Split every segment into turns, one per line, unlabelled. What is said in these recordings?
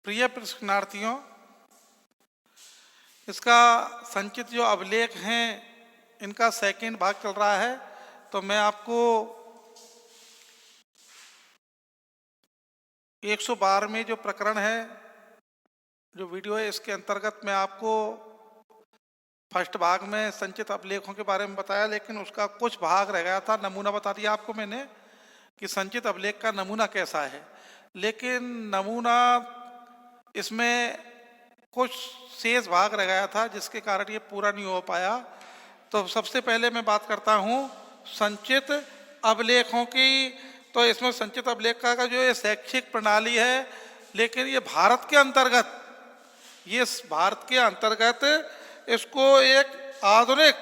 प्रिय प्रशिक्षणार्थियों, इसका संचित जो अभिलेख हैं इनका सेकंड भाग चल रहा है। तो मैं आपको 112 में जो प्रकरण है, जो वीडियो है, इसके अंतर्गत मैं आपको फर्स्ट भाग में संचित अभिलेखों के बारे में बताया, लेकिन उसका कुछ भाग रह गया था। नमूना बता दिया आपको मैंने कि संचित अभिलेख का नमूना कैसा है, लेकिन नमूना इसमें कुछ शेष भाग रह गया था जिसके कारण ये पूरा नहीं हो पाया। तो सबसे पहले मैं बात करता हूँ संचित अभिलेखों की। तो इसमें संचित अभिलेख का जो ये शैक्षिक प्रणाली है, लेकिन ये भारत के अंतर्गत इसको एक आधुनिक,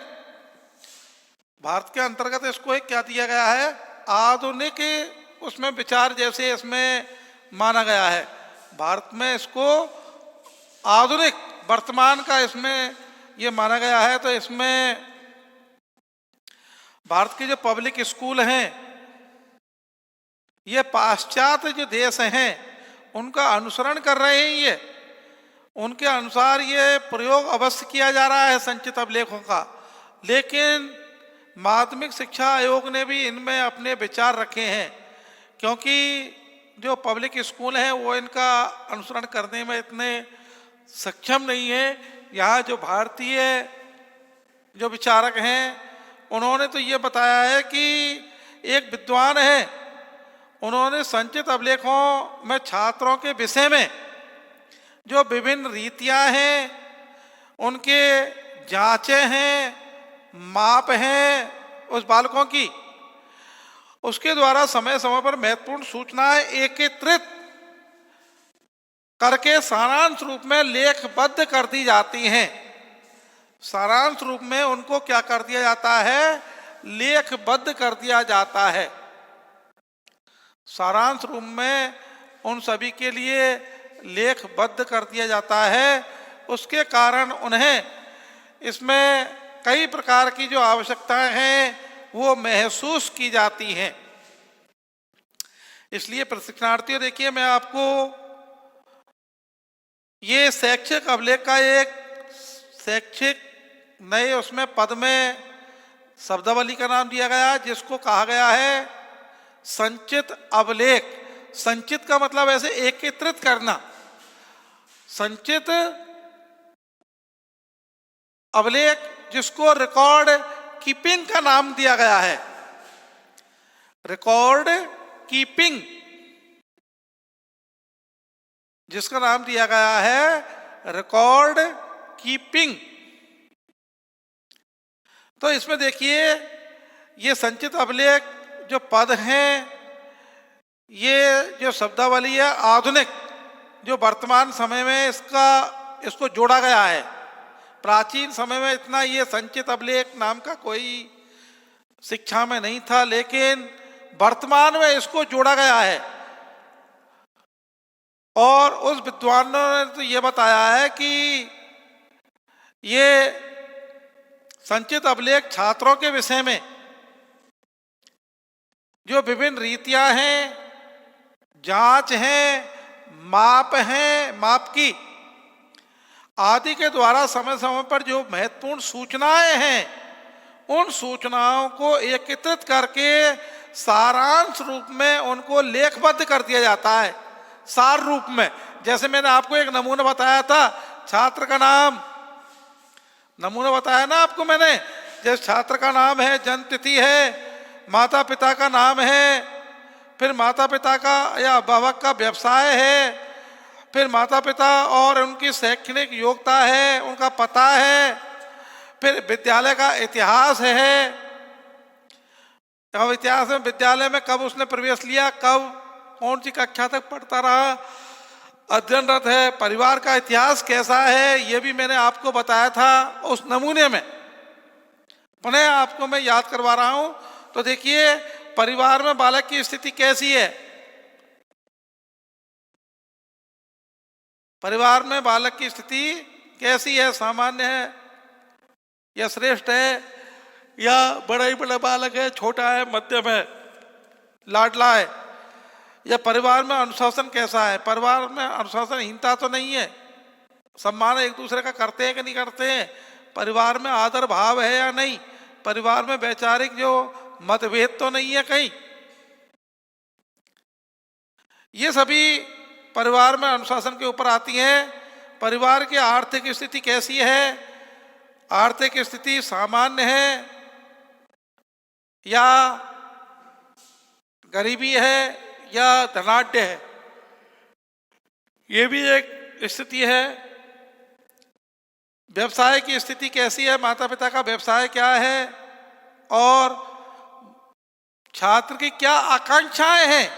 भारत के अंतर्गत इसको एक क्या दिया गया है, आधुनिक उसमें विचार जैसे इसमें माना गया है। भारत में इसको आधुनिक वर्तमान का इसमें ये माना गया है। तो इसमें भारत के जो पब्लिक स्कूल हैं, ये पाश्चात्य जो देश हैं उनका अनुसरण कर रहे हैं। ये उनके अनुसार ये प्रयोग अवश्य किया जा रहा है संचित अभिलेखों का, लेकिन माध्यमिक शिक्षा आयोग ने भी इनमें अपने विचार रखे हैं, क्योंकि जो पब्लिक स्कूल हैं वो इनका अनुसरण करने में इतने सक्षम नहीं है। यहाँ जो भारतीय जो विचारक हैं उन्होंने तो ये बताया है कि एक विद्वान है, उन्होंने संचित अभिलेखों में छात्रों के विषय में जो विभिन्न रीतियां हैं, उनके जांचे हैं, माप हैं उस बालकों की, उसके द्वारा समय समय पर महत्वपूर्ण सूचनाएं एकत्रित करके सारांश रूप में लेखबद्ध कर दी जाती हैं। सारांश रूप में उनको क्या कर दिया जाता है, लेखबद्ध कर दिया जाता है। सारांश रूप में उन सभी के लिए लेखबद्ध कर दिया जाता है। उसके कारण उन्हें इसमें कई प्रकार की जो आवश्यकताएं हैं वो महसूस की जाती हैं। इसलिए प्रशिक्षणार्थियों, देखिए मैं आपको ये शैक्षिक अभिलेख का एक शैक्षिक नए उसमें पद में शब्दावली का नाम दिया गया, जिसको कहा गया है संचित अभिलेख। संचित का मतलब ऐसे एकत्रित करना। संचित अभिलेख जिसको रिकॉर्ड कीपिंग का नाम दिया गया है, रिकॉर्ड कीपिंग जिसका नाम दिया गया है रिकॉर्ड कीपिंग। तो इसमें देखिए ये संचित अभिलेख जो पद हैं, ये जो शब्दावली है आधुनिक, जो वर्तमान समय में इसको जोड़ा गया है। प्राचीन समय में इतना ये संचित अभिलेख नाम का कोई शिक्षा में नहीं था, लेकिन वर्तमान में इसको जोड़ा गया है। और उस विद्वानों ने तो ये बताया है कि ये संचित अभिलेख छात्रों के विषय में जो विभिन्न रीतियां हैं, जांच हैं, माप हैं, माप की आदि के द्वारा समय समय पर जो महत्वपूर्ण सूचनाएं हैं, उन सूचनाओं को एकत्रित करके सारांश रूप में उनको लेखबद्ध कर दिया जाता है, सार रूप में। जैसे मैंने आपको एक नमूना बताया था, छात्र का नाम, नमूना बताया ना आपको मैंने, जैसे छात्र का नाम है, जन्म तिथि है, माता पिता का नाम है, फिर माता पिता का या अभिभावक का व्यवसाय है, फिर माता पिता और उनकी शैक्षणिक योग्यता है, उनका पता है, फिर विद्यालय का इतिहास है, अब इतिहास में विद्यालय में कब उसने प्रवेश लिया, कब कौन सी कक्षा तक पढ़ता रहा, अध्ययनरत है, परिवार का इतिहास कैसा है, ये भी मैंने आपको बताया था उस नमूने में। पुनः आपको मैं याद करवा रहा हूं। तो देखिए परिवार में बालक की स्थिति कैसी है, परिवार में बालक की स्थिति कैसी है, सामान्य है या श्रेष्ठ है, या बड़ा ही बड़ा बालक है, छोटा है, मध्यम है, लाडला है। या परिवार में अनुशासन कैसा है, परिवार में अनुशासनहीनता तो नहीं है, सम्मान एक दूसरे का करते हैं कि नहीं करते हैं, परिवार में आदर भाव है या नहीं, परिवार में वैचारिक जो मतभेद तो नहीं है कहीं। ये सभी परिवार में अनुशासन के ऊपर आती हैं। परिवार की आर्थिक स्थिति कैसी है, आर्थिक स्थिति सामान्य है या गरीबी है या धनाढ्य है, ये भी एक स्थिति है। व्यवसाय की स्थिति कैसी है, माता पिता का व्यवसाय क्या है, और छात्र की क्या आकांक्षाएं हैं,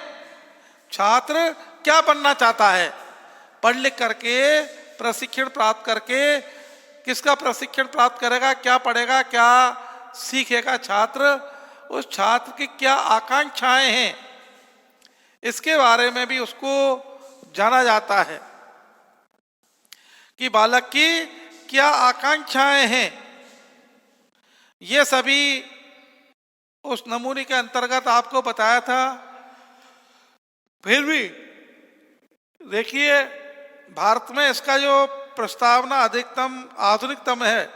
छात्र क्या बनना चाहता है, पढ़ लिख करके प्रशिक्षण प्राप्त करके, किसका प्रशिक्षण प्राप्त करेगा, क्या पढ़ेगा, क्या सीखेगा छात्र, उस छात्र की क्या आकांक्षाएं हैं, इसके बारे में भी उसको जाना जाता है कि बालक की क्या आकांक्षाएं हैं। ये सभी उस नमूने के अंतर्गत आपको बताया था। फिर भी देखिए, भारत में इसका जो प्रस्तावना अधिकतम आधुनिकतम है,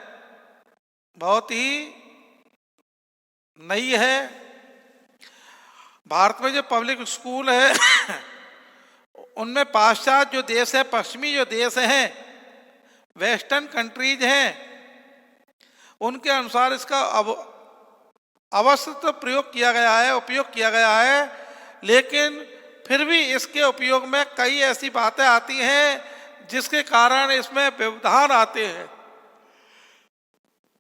बहुत ही नई है। भारत में जो पब्लिक स्कूल है उनमें पाश्चात्य जो देश है, पश्चिमी जो देश हैं, वेस्टर्न कंट्रीज हैं, उनके अनुसार इसका अवश्य तो प्रयोग किया गया है, उपयोग किया गया है, लेकिन फिर भी इसके उपयोग में कई ऐसी बातें आती हैं जिसके कारण इसमें व्यवधान आते हैं,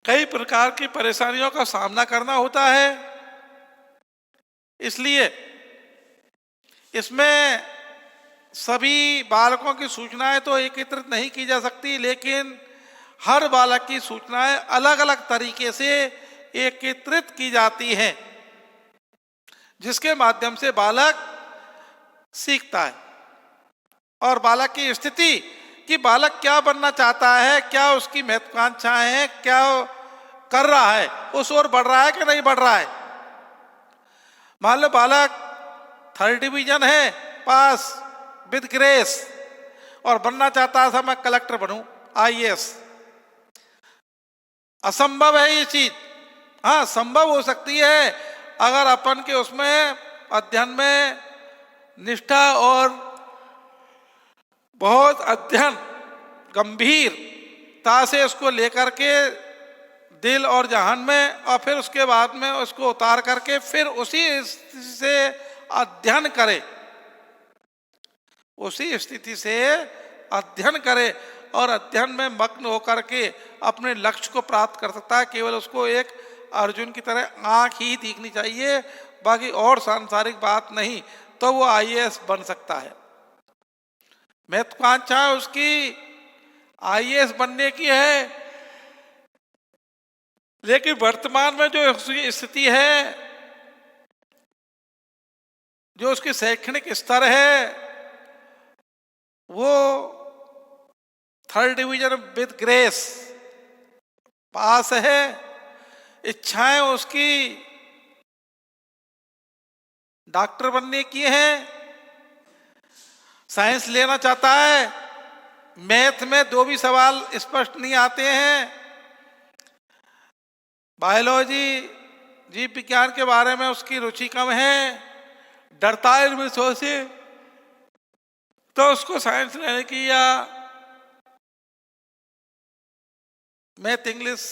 कई प्रकार की परेशानियों का सामना करना होता है। इसलिए इसमें सभी बालकों की सूचनाएं तो एकत्रित नहीं की जा सकती, लेकिन हर बालक की सूचनाएं अलग अलग तरीके से एकत्रित की जाती हैं, जिसके माध्यम से बालक सीखता है। और बालक की स्थिति कि बालक क्या बनना चाहता है, क्या उसकी महत्वाकांक्षाएं हैं, क्या कर रहा है, उस ओर बढ़ रहा है कि नहीं बढ़ रहा है। मान लो बालक 3rd डिवीजन है पास विद ग्रेस और बनना चाहता था मैं कलेक्टर बनूं, IAS। असंभव है ये चीज। हाँ, संभव हो सकती है अगर अपन के उसमें अध्ययन में निष्ठा और बहुत अध्ययन गंभीरता से उसको लेकर के दिल और जहान में, और फिर उसके बाद में उसको उतार करके फिर उसी स्थिति से अध्ययन करे, उसी स्थिति से अध्ययन करे और अध्ययन में मग्न होकर के अपने लक्ष्य को प्राप्त कर सकता है। केवल उसको एक अर्जुन की तरह आंख ही दिखनी चाहिए, बाकी और सांसारिक बात नहीं, तो वो IAS बन सकता है। महत्वाकांक्षा उसकी IAS बनने की है, लेकिन वर्तमान में जो स्थिति है, जो उसकी शैक्षणिक स्तर है, वो 3rd डिवीजन विद ग्रेस पास है। इच्छाएं उसकी डॉक्टर बनने की हैं, साइंस लेना चाहता है, मैथ में 2 भी सवाल स्पष्ट नहीं आते हैं, बायोलॉजी जीव विज्ञान के बारे में उसकी रुचि कम है, डरता है इन विषयों से, तो उसको साइंस लेने की या मैथ इंग्लिश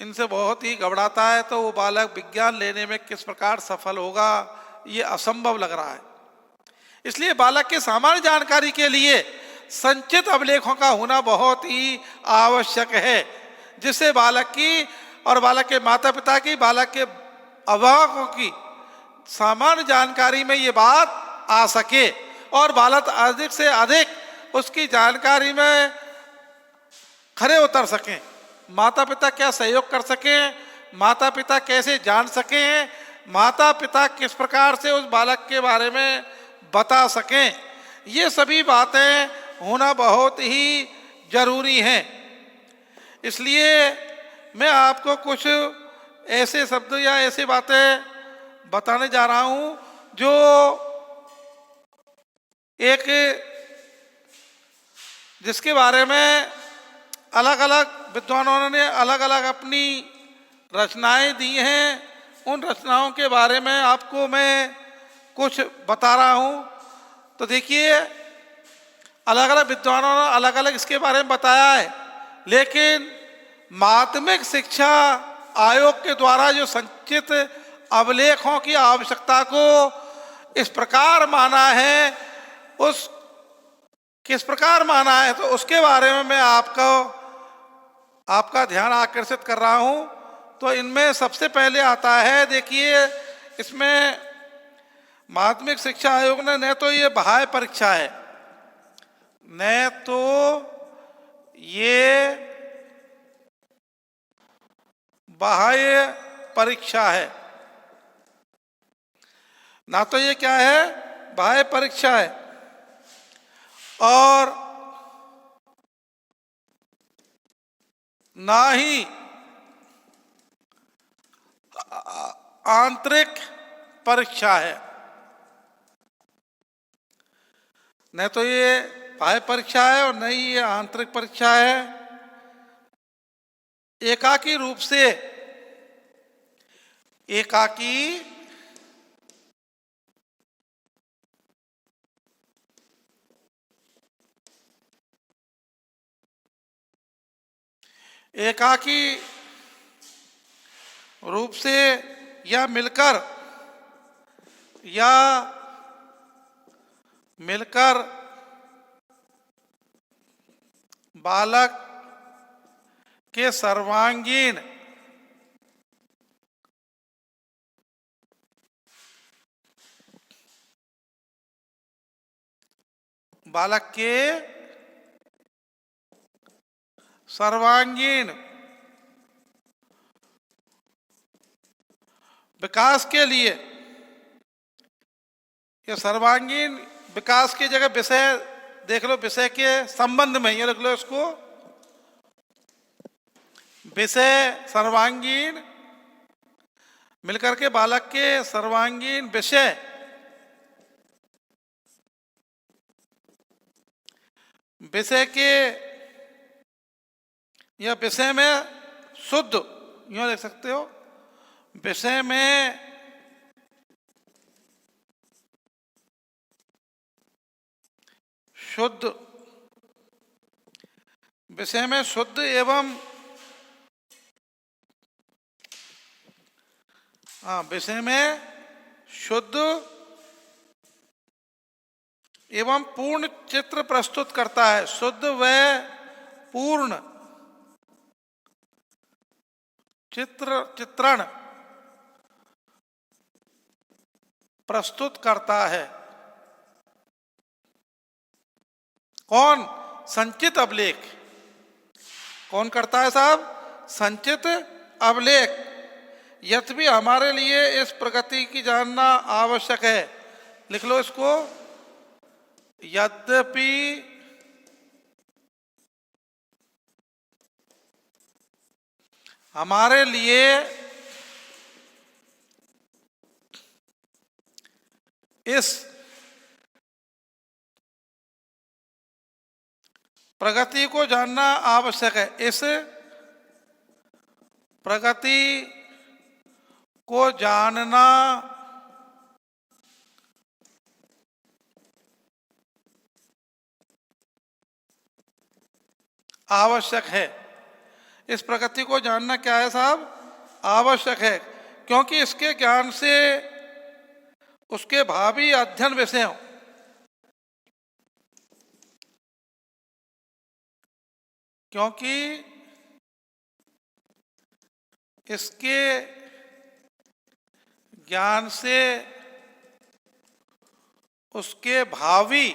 इनसे बहुत ही घबराता है, तो वो बालक विज्ञान लेने में किस प्रकार सफल होगा, ये असंभव लग रहा है। इसलिए बालक के सामान्य जानकारी के लिए संचित अभिलेखों का होना बहुत ही आवश्यक है, जिससे बालक की और बालक के माता पिता की, बालक के अभिभावकों की सामान्य जानकारी में ये बात आ सके और बालक अधिक से अधिक उसकी जानकारी में खरे उतर सकें। माता पिता क्या सहयोग कर सकें, माता पिता कैसे जान सकें, माता पिता किस प्रकार से उस बालक के बारे में बता सकें, ये सभी बातें होना बहुत ही जरूरी हैं। इसलिए मैं आपको कुछ ऐसे शब्द या ऐसी बातें बताने जा रहा हूं जो एक जिसके बारे में अलग अलग विद्वानों ने अलग अलग अपनी रचनाएं दी हैं, उन रचनाओं के बारे में आपको मैं कुछ बता रहा हूँ। तो देखिए, अलग अलग विद्वानों ने अलग अलग इसके बारे में बताया है, लेकिन माध्यमिक शिक्षा आयोग के द्वारा जो संचित अभिलेखों की आवश्यकता को इस प्रकार माना है, उस किस प्रकार माना है, तो उसके बारे में मैं आपका ध्यान आकर्षित कर रहा हूं। तो इनमें सबसे पहले आता है, देखिए इसमें माध्यमिक शिक्षा आयोग ने न तो ये बाह्य परीक्षा है, न तो ये बाह्य परीक्षा है, ना तो ये क्या है, बाह्य परीक्षा है, और ना ही आंतरिक परीक्षा है। न तो ये बाह्य परीक्षा है और न ही ये आंतरिक परीक्षा है। एकाकी रूप से एकाकी रूप से या मिलकर बालक के सर्वांगीण विकास के लिए, या सर्वांगीण विकास की जगह विषय देख लो, विषय के संबंध में ये लिख लो इसको, विषय सर्वांगीण मिलकर के बालक के सर्वांगीण विषय के या विषय में शुद्ध, यूं लिख सकते हो, विषय में शुद्ध, विषय में शुद्ध एवं विषय में शुद्ध एवं पूर्ण चित्र प्रस्तुत करता है। शुद्ध व पूर्ण चित्रण प्रस्तुत करता है। कौन? संचित अभिलेख। कौन करता है साहब? संचित अभिलेख। यद्यपि हमारे लिए इस प्रगति की जानना आवश्यक है, लिख लो इसको, यद्यपि हमारे लिए इस प्रगति को जानना आवश्यक है। इस प्रगति को जानना आवश्यक है। इस प्रगति को जानना क्या है साहब? आवश्यक है, क्योंकि इसके ज्ञान से उसके भावी अध्ययन विषयों क्योंकि इसके ज्ञान से उसके भावी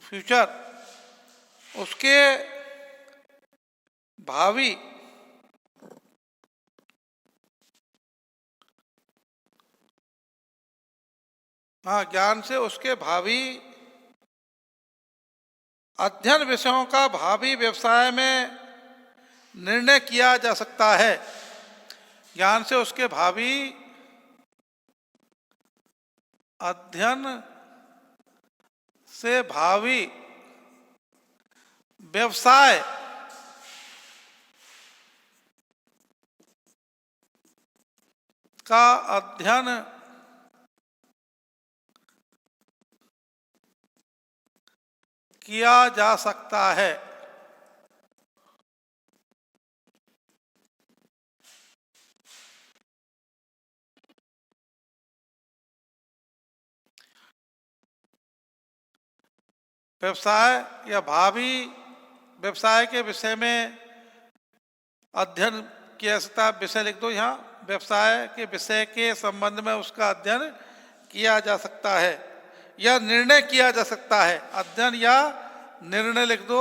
फ्यूचर, उसके भावी ज्ञान से उसके भावी अध्ययन विषयों का भावी व्यवसाय में निर्णय किया जा सकता है। ज्ञान से उसके भावी अध्ययन से भावी व्यवसाय का अध्ययन किया जा सकता है। व्यवसाय या भावी व्यवसाय के विषय में अध्ययन किया जा सकता है। विषय लिख दो यहाँ, व्यवसाय के विषय के संबंध में उसका अध्ययन किया जा सकता है या निर्णय किया जा सकता है। अध्ययन या निर्णय लिख दो,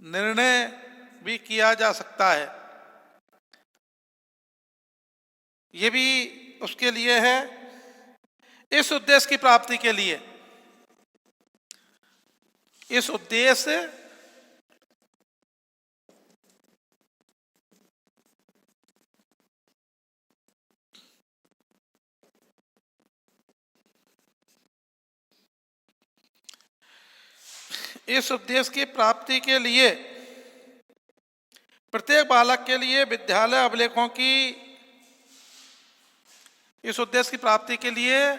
निर्णय भी किया जा सकता है। ये भी उसके लिए है, इस उद्देश्य की प्राप्ति के लिए, इस उद्देश्य इस उद्देश्य की प्राप्ति के लिए प्रत्येक बालक के लिए विद्यालय अभिलेखों की, इस उद्देश्य की प्राप्ति के लिए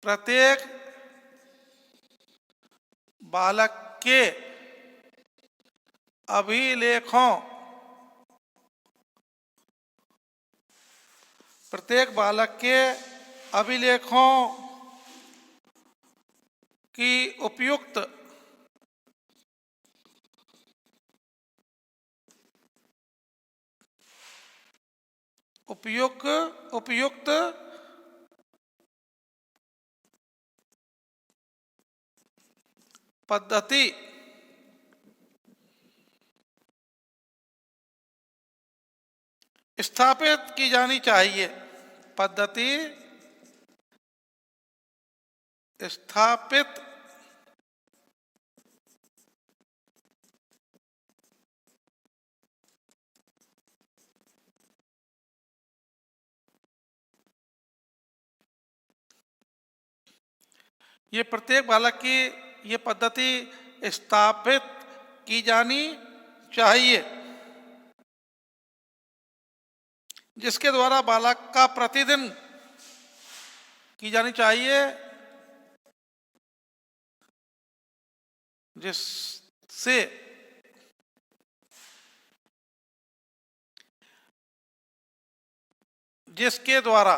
प्रत्येक बालक के अभिलेखों, प्रत्येक बालक के अभिलेखों की उपयुक्त उपयुक्त पद्धति स्थापित की जानी चाहिए। पद्धति स्थापित ये प्रत्येक बालक की ये पद्धति स्थापित की जानी चाहिए, जिसके द्वारा बालक का प्रतिदिन की जानी चाहिए, जिससे जिसके द्वारा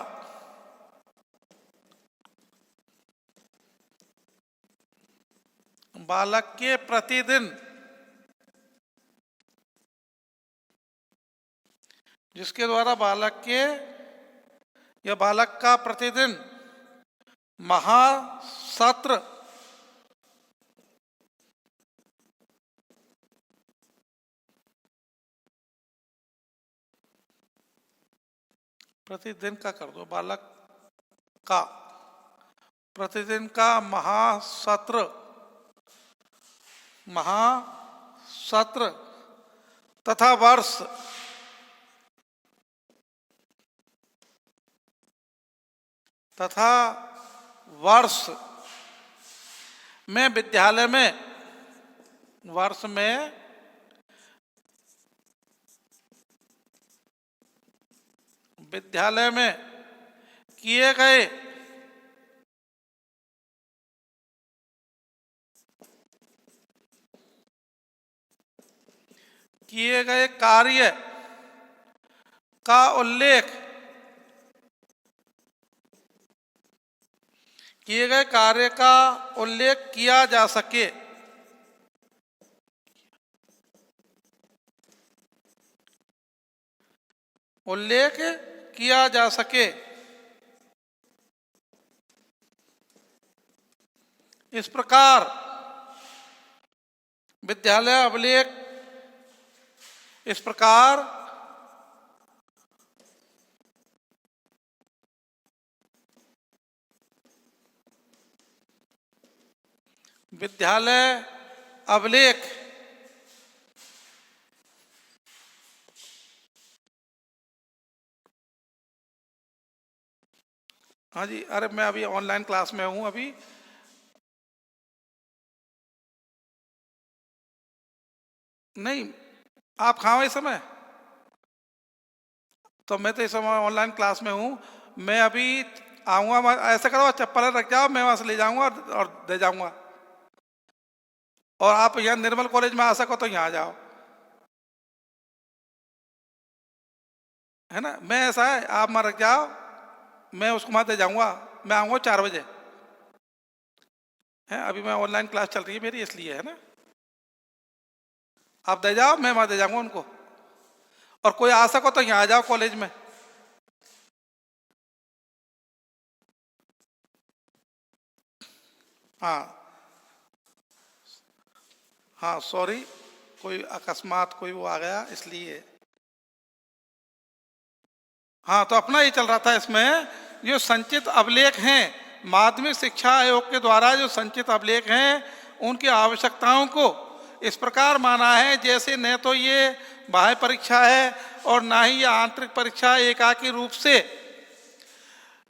बालक के प्रतिदिन, जिसके द्वारा बालक के या बालक का प्रतिदिन महासत्र प्रतिदिन का कर दो, बालक का प्रतिदिन का महासत्र तथा वर्ष में विद्यालय में वर्ष में विद्यालय में किए गए कार्य का उल्लेख, किए गए कार्य का उल्लेख किया जा सके। उल्लेख किया जा सके। इस प्रकार विद्यालय अभिलेख, इस प्रकार विद्यालय अभिलेख हाँ जी, अरे मैं अभी ऑनलाइन क्लास में हूँ अभी। नहीं, आप कहाँ हो इस समय? तो मैं तो इस समय ऑनलाइन क्लास में हूँ। मैं अभी आऊँगा, ऐसा करो चप्पल रख जाओ, मैं वहाँ से ले जाऊँगा और दे जाऊँगा। और आप यहाँ निर्मल कॉलेज में आ सको तो यहाँ आ जाओ, है ना। मैं ऐसा है, आप वहाँ रख जाओ, मैं उसको वहाँ दे जाऊँगा। मैं आऊँगा 4 बजे, है। अभी मैं ऑनलाइन क्लास चल रही है मेरी, इसलिए, है ना। आप दे जाओ, मैं वहाँ दे जाऊँगा उनको। और कोई आ सको तो यहाँ आ जाओ कॉलेज में। हाँ हाँ, सॉरी, कोई अकस्मात कोई वो आ गया इसलिए। हाँ, तो अपना ही चल रहा था। इसमें जो संचित अभिलेख हैं, माध्यमिक शिक्षा आयोग के द्वारा जो संचित अभिलेख हैं, उनकी आवश्यकताओं को इस प्रकार माना है जैसे न तो ये बाह्य परीक्षा है और ना ही ये आंतरिक परीक्षा एकाकी रूप से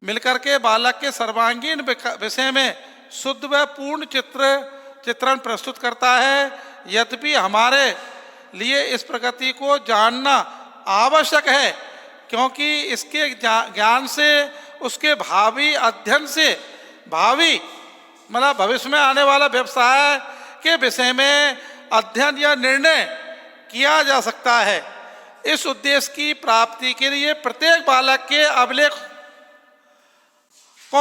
मिलकर के बालक के सर्वांगीण विषय में शुद्ध व पूर्ण चित्रण प्रस्तुत करता है। यद्यपि हमारे लिए इस प्रगति को जानना आवश्यक है, क्योंकि इसके ज्ञान से, उसके भावी अध्ययन से, भावी मतलब भविष्य में आने वाला व्यवसाय के विषय में अध्ययन या निर्णय किया जा सकता है। इस उद्देश्य की प्राप्ति के लिए प्रत्येक बालक के अभिलेखों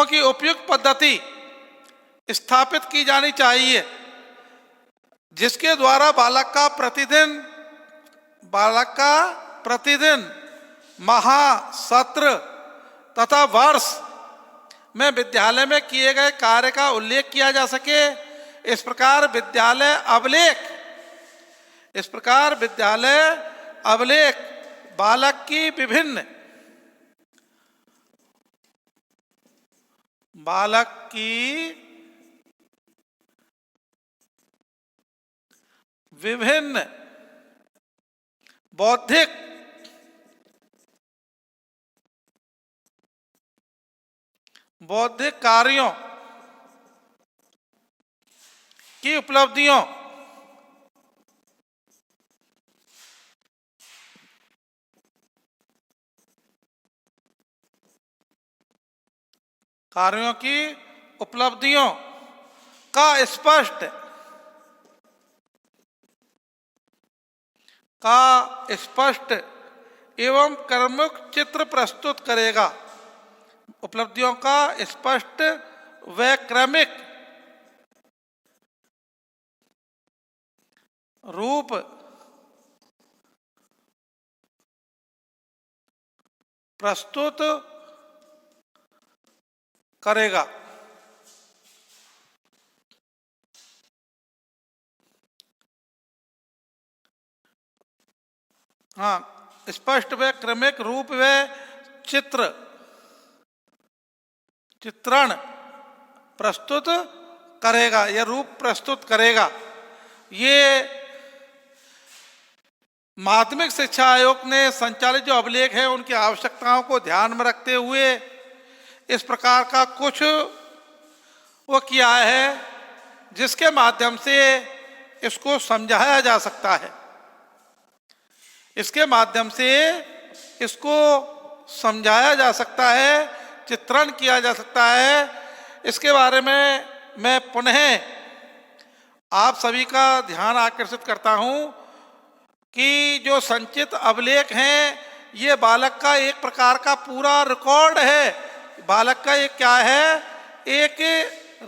की उपयुक्त पद्धति स्थापित की जानी चाहिए, जिसके द्वारा बालक का प्रतिदिन माह, सत्र तथा वर्ष में विद्यालय में किए गए कार्य का उल्लेख किया जा सके। इस प्रकार विद्यालय अभिलेख बालक की विभिन्न बौद्धिक, कार्यों की उपलब्धियों, का स्पष्ट एवं कर्मक चित्र प्रस्तुत करेगा। उपलब्धियों का स्पष्ट व क्रमिक रूप प्रस्तुत करेगा। हाँ, स्पष्ट व क्रमिक रूप व चित्रण प्रस्तुत करेगा या रूप प्रस्तुत करेगा। ये माध्यमिक शिक्षा आयोग ने संचालित जो अभिलेख है, उनकी आवश्यकताओं को ध्यान में रखते हुए इस प्रकार का कुछ वो किया है, जिसके माध्यम से इसको समझाया जा सकता है। इसके माध्यम से इसको समझाया जा सकता है, चित्रण किया जा सकता है। इसके बारे में मैं पुनः आप सभी का ध्यान आकर्षित करता हूं कि जो संचित अभिलेख हैं, ये बालक का एक प्रकार का पूरा रिकॉर्ड है। बालक का एक क्या है, एक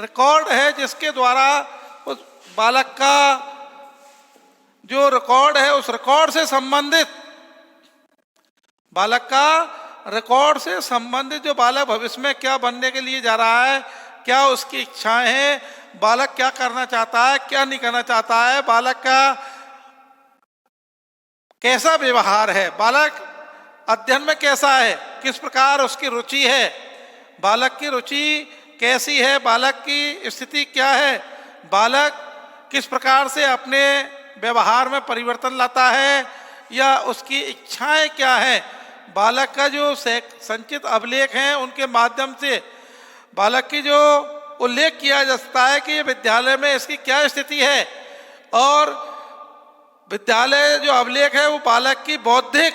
रिकॉर्ड है, जिसके द्वारा उस बालक का जो रिकॉर्ड है, उस रिकॉर्ड से संबंधित जो बालक भविष्य में क्या बनने के लिए जा रहा है, क्या उसकी इच्छाएं हैं, बालक क्या करना चाहता है, क्या नहीं करना चाहता है, बालक का कैसा व्यवहार है, बालक अध्ययन में कैसा है, किस प्रकार उसकी रुचि है, बालक की रुचि कैसी है, बालक की स्थिति क्या है, बालक किस प्रकार से अपने व्यवहार में परिवर्तन लाता है, या उसकी इच्छाएं क्या है। बालक का जो संचित अभिलेख हैं, उनके माध्यम से बालक की जो उल्लेख किया जा सकता है कि विद्यालय में इसकी क्या स्थिति है, और विद्यालय जो अभिलेख है वो बालक की बौद्धिक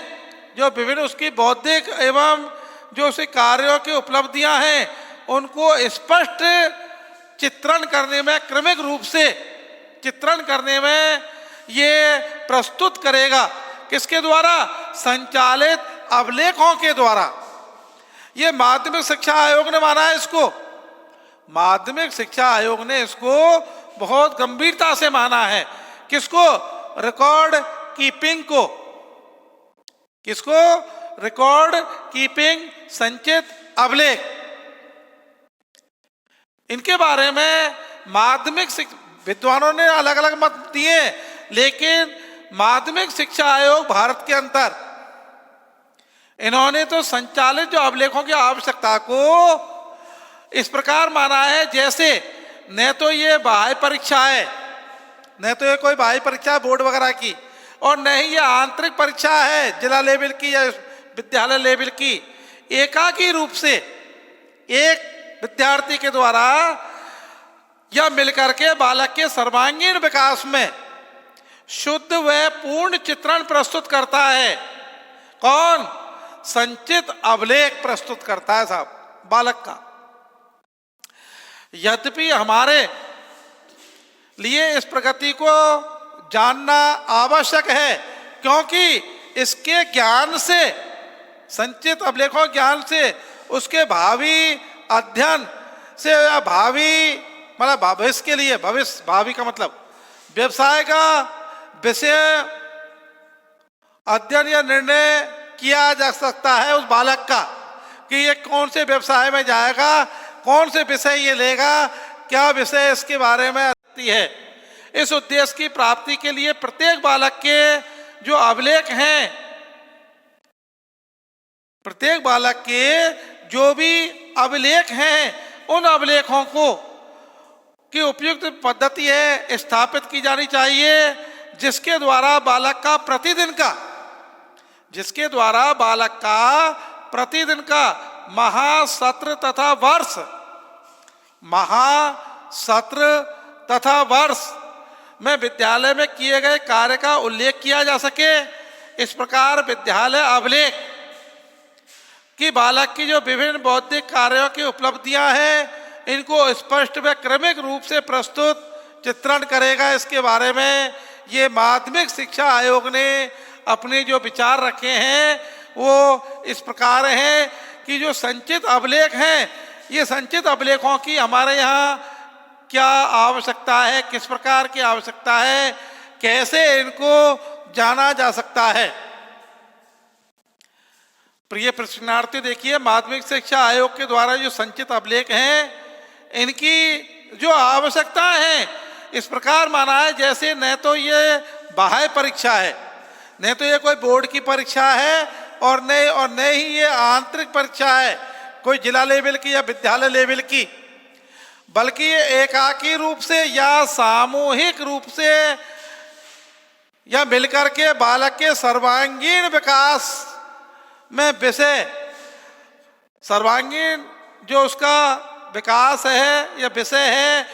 जो विभिन्न उसकी बौद्धिक एवं जो उसके कार्यों की उपलब्धियां हैं उनको स्पष्ट चित्रण करने में, क्रमिक रूप से चित्रण करने में ये प्रस्तुत करेगा। किसके द्वारा? संचालित अभिलेखों के द्वारा। ये माध्यमिक शिक्षा आयोग ने माना है इसको, माध्यमिक शिक्षा आयोग ने इसको बहुत गंभीरता से माना है। किसको? रिकॉर्ड कीपिंग को। किसको? रिकॉर्ड कीपिंग, संचित अभिलेख। इनके बारे में माध्यमिक विद्वानों ने अलग अलग मत दिए, लेकिन माध्यमिक शिक्षा आयोग भारत के अंदर इन्होंने तो संचालित जो अभिलेखों की आवश्यकता को इस प्रकार माना है जैसे न तो ये बाह्य परीक्षा है, न तो ये कोई बाह्य परीक्षा बोर्ड वगैरह की, और न ही ये आंतरिक परीक्षा है जिला लेवल की या विद्यालय लेवल की। एकाकी रूप से एक विद्यार्थी के द्वारा या मिलकर के बालक के सर्वांगीण विकास में शुद्ध व पूर्ण चित्रण प्रस्तुत करता है। कौन? संचित अभिलेख प्रस्तुत करता है साहब बालक का। यद्यपि हमारे लिए इस प्रगति को जानना आवश्यक है, क्योंकि इसके ज्ञान से, संचित अभिलेखों ज्ञान से उसके भावी अध्ययन से या भावी मतलब भविष्य के लिए, भविष्य भावी का मतलब व्यवसाय का विषय अध्ययन या निर्णय किया जा सकता है उस बालक का कि ये कौन से व्यवसाय में जाएगा, कौन से विषय ये लेगा, क्या विषय इसके बारे में आती है। इस उद्देश्य की प्राप्ति के लिए प्रत्येक बालक के जो अभिलेख हैं, प्रत्येक बालक के जो भी अभिलेख हैं उन अभिलेखों को की उपयुक्त पद्धति है स्थापित की जानी चाहिए, जिसके द्वारा बालक का प्रतिदिन का, जिसके द्वारा बालक का प्रतिदिन का महासत्र तथा वर्ष, महासत्र तथा वर्ष में विद्यालय में किए गए कार्य का उल्लेख किया जा सके। इस प्रकार विद्यालय अभिलेख कि बालक की जो विभिन्न बौद्धिक कार्यों की उपलब्धियां हैं इनको स्पष्ट व क्रमिक रूप से प्रस्तुत चित्रण करेगा। इसके बारे में ये माध्यमिक शिक्षा आयोग ने अपने जो विचार रखे हैं वो इस प्रकार हैं कि जो संचित अभिलेख हैं, ये संचित अभिलेखों की हमारे यहाँ क्या आवश्यकता है, किस प्रकार की आवश्यकता है, कैसे इनको जाना जा सकता है। प्रिय प्रशिक्षणार्थी, देखिए माध्यमिक शिक्षा आयोग के द्वारा जो संचित अभिलेख हैं इनकी जो आवश्यकता है इस प्रकार माना है जैसे न तो ये बाह्य परीक्षा है, न तो ये कोई बोर्ड की परीक्षा है, और न ही ये आंतरिक परीक्षा है कोई जिला लेवल की या विद्यालय लेवल की, बल्कि ये एकाकी रूप से या सामूहिक रूप से या मिलकर के बालक के सर्वांगीण विकास में विषय, सर्वांगीण जो उसका विकास है या विषय है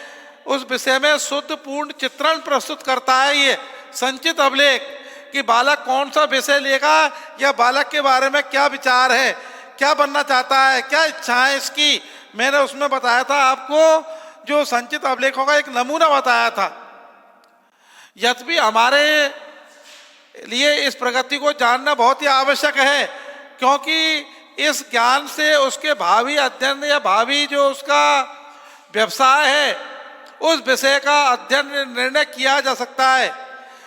उस विषय में शुद्ध पूर्ण चित्रण प्रस्तुत करता है ये संचित अभिलेख कि बालक कौन सा विषय लेगा या बालक के बारे में क्या विचार है, क्या बनना चाहता है, क्या इच्छाएं इसकी। मैंने उसमें बताया था आपको, जो संचित अभिलेखों का एक नमूना बताया था। यद्यपि हमारे लिए इस प्रगति को जानना बहुत ही आवश्यक है, क्योंकि इस ज्ञान से उसके भावी अध्ययन या भावी जो उसका व्यवसाय है उस विषय का अध्ययन निर्णय किया जा सकता है।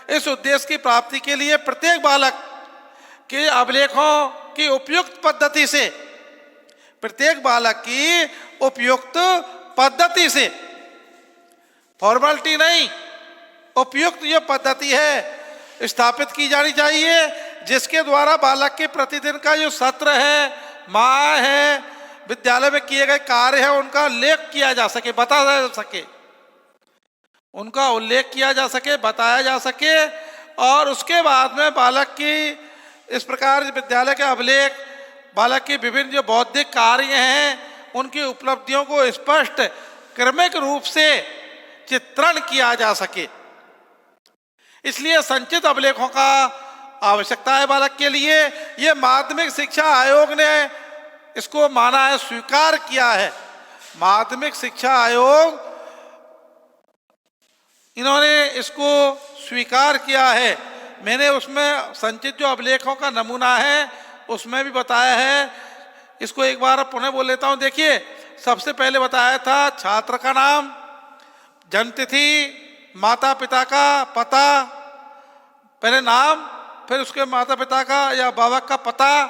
इस उद्देश्य की प्राप्ति के लिए प्रत्येक बालक के अभिलेखों की उपयुक्त पद्धति से, प्रत्येक बालक की उपयुक्त पद्धति से, फॉर्मेलिटी नहीं, उपयुक्त जो पद्धति है स्थापित की जानी चाहिए, जिसके द्वारा बालक के प्रतिदिन का जो सत्र है, माह है, विद्यालय में किए गए कार्य है उनका उल्लेख किया जा सके, बताया जा सके, उनका उल्लेख किया जा सके, बताया जा सके। और उसके बाद में बालक की इस प्रकार विद्यालय के अभिलेख, बालक के विभिन्न जो बौद्धिक कार्य हैं उनकी उपलब्धियों को स्पष्ट क्रमिक रूप से चित्रण किया जा सके। इसलिए संचित अभिलेखों का आवश्यकता है बालक के लिए। ये माध्यमिक शिक्षा आयोग ने इसको माना है, स्वीकार किया है। माध्यमिक शिक्षा आयोग इन्होंने इसको स्वीकार किया है। मैंने उसमें संचित जो अभिलेखों का नमूना है उसमें भी बताया है। इसको एक बार पुनः बोल लेता हूँ। देखिए, सबसे पहले बताया था छात्र का नाम, जन्मतिथि, माता पिता का पता, पहले नाम, फिर उसके माता पिता का या अभिभावक का पता,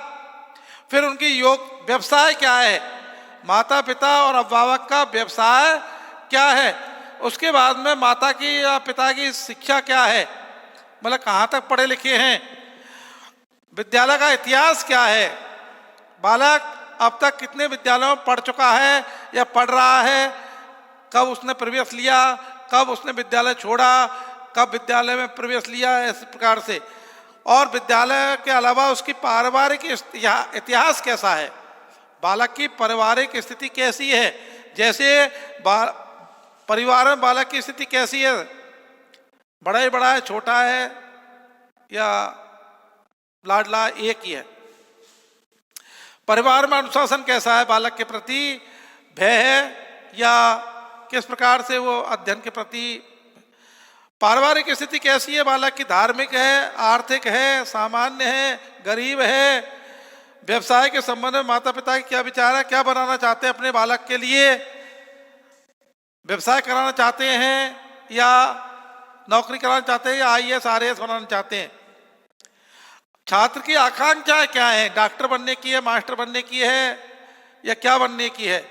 फिर उनकी व्यवसाय क्या है, माता पिता और अभिभावक का व्यवसाय क्या है, उसके बाद में माता की या पिता की शिक्षा क्या है, मतलब कहाँ तक पढ़े लिखे हैं, विद्यालय का इतिहास क्या है, बालक अब तक कितने विद्यालयों में पढ़ चुका है या पढ़ रहा है, कब उसने प्रवेश लिया, कब उसने विद्यालय छोड़ा, कब विद्यालय में प्रवेश लिया, इस प्रकार से। और विद्यालय के अलावा उसकी पारिवारिक इतिहास कैसा है, बालक की पारिवारिक स्थिति कैसी है, जैसे परिवार में बालक की स्थिति कैसी है, बड़ा है, छोटा है या लाडला एक ही है, परिवार में अनुशासन कैसा है, बालक के प्रति भय है या किस प्रकार से वो अध्ययन के प्रति, पारिवारिक स्थिति कैसी है बालक की, धार्मिक है, आर्थिक है, सामान्य है, गरीब है, व्यवसाय के संबंध में माता पिता के क्या विचार है, क्या बनाना चाहते हैं अपने बालक के लिए, व्यवसाय कराना चाहते हैं या नौकरी कराना चाहते हैं या IAS RAS बनाना चाहते हैं, छात्र की आकांक्षाएं क्या है, डॉक्टर बनने की है, मास्टर बनने की है या क्या बनने की है,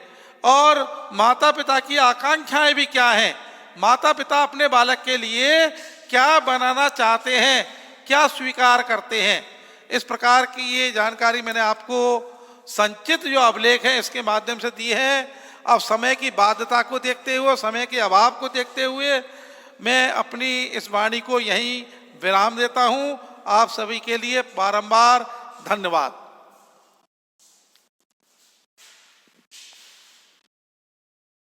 और माता पिता की आकांक्षाएं भी क्या हैं, माता पिता अपने बालक के लिए क्या बनाना चाहते हैं, क्या स्वीकार करते हैं। इस प्रकार की ये जानकारी मैंने आपको संचित जो अभिलेख है इसके माध्यम से दी है। अब समय की बाध्यता को देखते हुए, समय के अभाव को देखते हुए मैं अपनी इस वाणी को यहीं विराम देता हूँ। आप सभी के लिए बारंबार धन्यवाद।